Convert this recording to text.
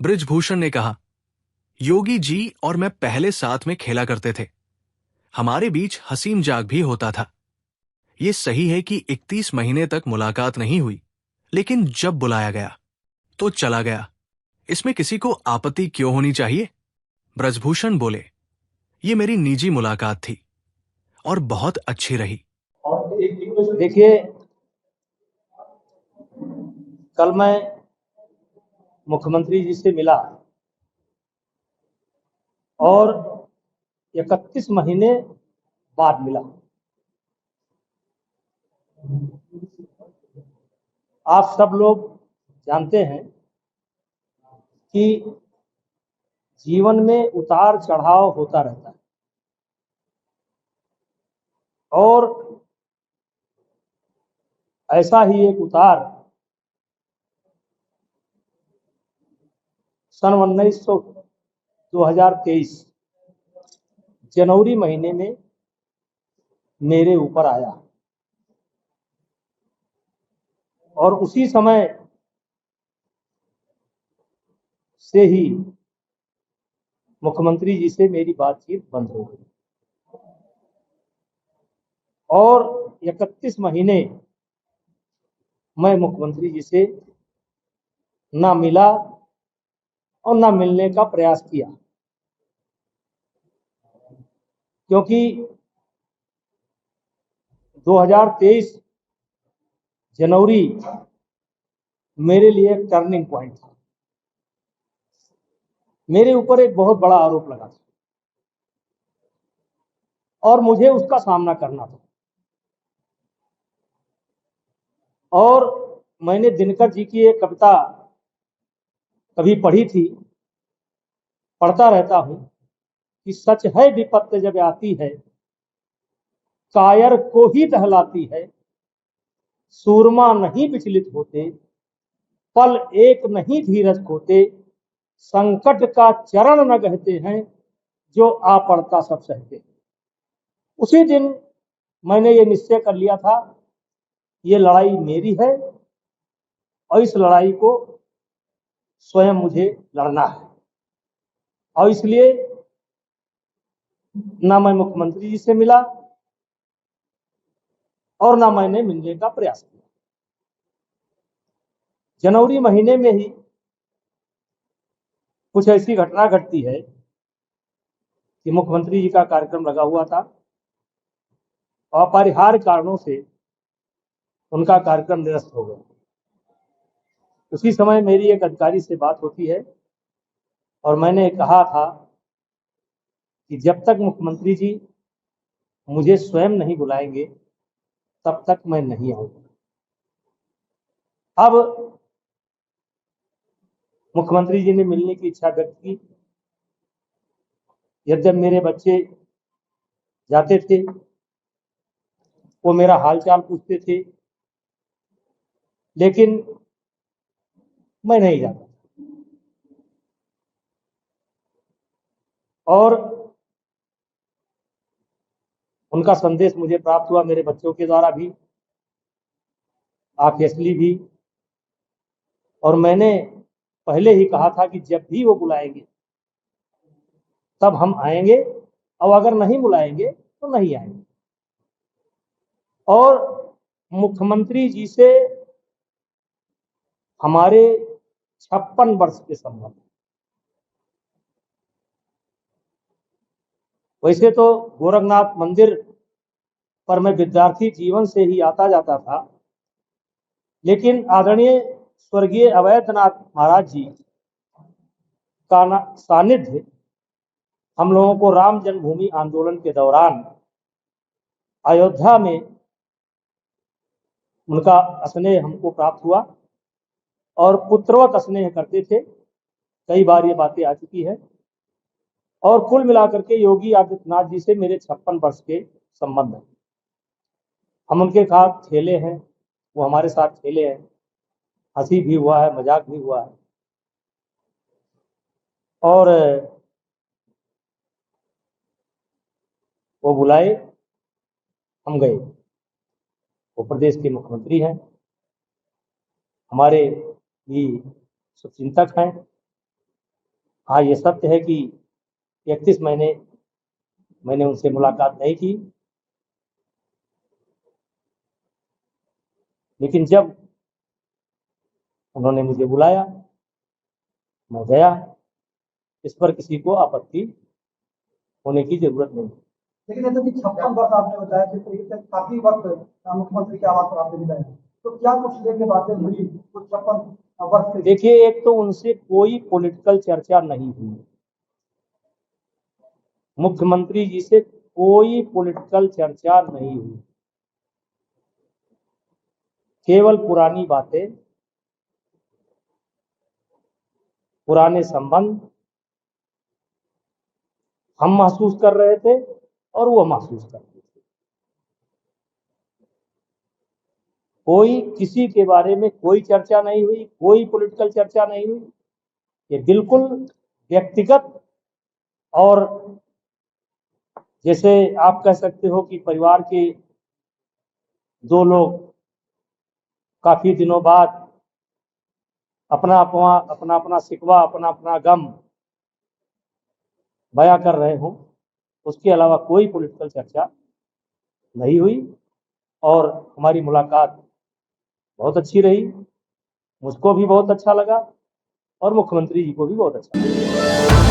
बृजभूषण ने कहा, योगी जी और मैं पहले साथ में खेला करते थे। हमारे बीच हंसी मजाक भी होता था। ये सही है कि 31 महीने तक मुलाकात नहीं हुई, लेकिन जब बुलाया गया तो चला गया। इसमें किसी को आपत्ति क्यों होनी चाहिए? ब्रजभूषण बोले, ये मेरी निजी मुलाकात थी और बहुत अच्छी रही। देखिए, कल मैं मुख्यमंत्री जी से मिला और 31 महीने बाद मिला। आप सब लोग जानते हैं कि जीवन में उतार चढ़ाव होता रहता है और ऐसा ही एक उतार सन 2023 जनवरी महीने में मेरे ऊपर आया और उसी समय से ही मुख्यमंत्री जी से मेरी बातचीत बंद हो गई और 31 महीने मैं मुख्यमंत्री जी से ना मिला और ना मिलने का प्रयास किया, क्योंकि 2023 जनवरी मेरे लिए एक टर्निंग पॉइंट था। मेरे ऊपर एक बहुत बड़ा आरोप लगा था और मुझे उसका सामना करना था। और मैंने दिनकर जी की एक कविता कभी पढ़ी थी, पढ़ता रहता हूं कि सच है विपत्ति जब आती है, कायर को ही दहलाती है, सूरमा नहीं विचलित होते, पल एक नहीं धीरज खोते, संकट का चरण न गहते हैं, जो आ पड़ता सब सहते। उसी दिन मैंने ये निश्चय कर लिया था, ये लड़ाई मेरी है और इस लड़ाई को स्वयं मुझे लड़ना है। और इसलिए ना मैं मुख्यमंत्री जी से मिला और ना मैंने मिलने का प्रयास किया। जनवरी महीने में ही कुछ ऐसी घटना घटती है कि मुख्यमंत्री जी का कार्यक्रम लगा हुआ था, अपरिहार्य कारणों से उनका कार्यक्रम निरस्त हो गया। उसी समय मेरी एक अधिकारी से बात होती है और मैंने कहा था कि जब तक मुख्यमंत्री जी मुझे स्वयं नहीं बुलाएंगे तब तक मैं नहीं आऊंगा। अब मुख्यमंत्री जी ने मिलने की इच्छा व्यक्त की। यद्यप मेरे बच्चे जाते थे, वो मेरा हालचाल पूछते थे, लेकिन मैं नहीं जाता। और उनका संदेश मुझे प्राप्त हुआ मेरे बच्चों के द्वारा भी, ऑब्वियसली भी। और मैंने पहले ही कहा था कि जब भी वो बुलाएंगे तब हम आएंगे, और अगर नहीं बुलाएंगे तो नहीं आएंगे। और मुख्यमंत्री जी से हमारे 56 वर्ष के संबंध। वैसे तो गोरखनाथ मंदिर पर मैं विद्यार्थी जीवन से ही आता जाता था, लेकिन आदरणीय स्वर्गीय अवैधनाथ महाराज जी का सानिध्य हम लोगों को राम जन्मभूमि आंदोलन के दौरान अयोध्या में उनका स्नेह हमको प्राप्त हुआ और पुत्रवत स्नेह करते थे। कई बार ये बातें आ चुकी है। और कुल मिलाकर के योगी आदित्यनाथ जी से मेरे 56 वर्ष के संबंध है। हम उनके साथ खेले हैं, वो हमारे साथ खेले हैं, हंसी भी हुआ है, मजाक भी हुआ है। और वो बुलाए, हम गए। वो प्रदेश के मुख्यमंत्री हैं, हमारे भी शुभचिंतक हैं। हाँ, ये सत्य है कि 31 महीने मैंने उनसे मुलाकात नहीं की, लेकिन जब उन्होंने मुझे बुलाया मैं गया। इस पर किसी को आपत्ति होने की जरूरत नहीं। लेकिन जैसे कि 56 वर्ष आपने बताया, जिस तरीके से काफी वक्त मुख्यमंत्री के आवास पर आपने बिताया, तो क्या कुछ देर के बातें हुई कुछ 56 वर्ष से? देखिए, एक तो उनसे कोई पॉलिटिकल चर्चा नहीं हुई, मुख्यमंत्री जी से कोई पॉलिटिकल चर्चा नहीं हुई, केवल पुरानी बातें, पुराने संबंध हम महसूस कर रहे थे और वो महसूस कर रहे थे। कोई किसी के बारे में कोई चर्चा नहीं हुई, कोई पॉलिटिकल चर्चा नहीं हुई। ये बिल्कुल व्यक्तिगत और जैसे आप कह सकते हो कि परिवार के दो लोग काफी दिनों बाद अपना अपना शिकवा, अपना गम बयां कर रहे हो, उसके अलावा कोई पॉलिटिकल चर्चा नहीं हुई। और हमारी मुलाकात बहुत अच्छी रही, मुझको भी बहुत अच्छा लगा और मुख्यमंत्री जी को भी बहुत अच्छा लगा।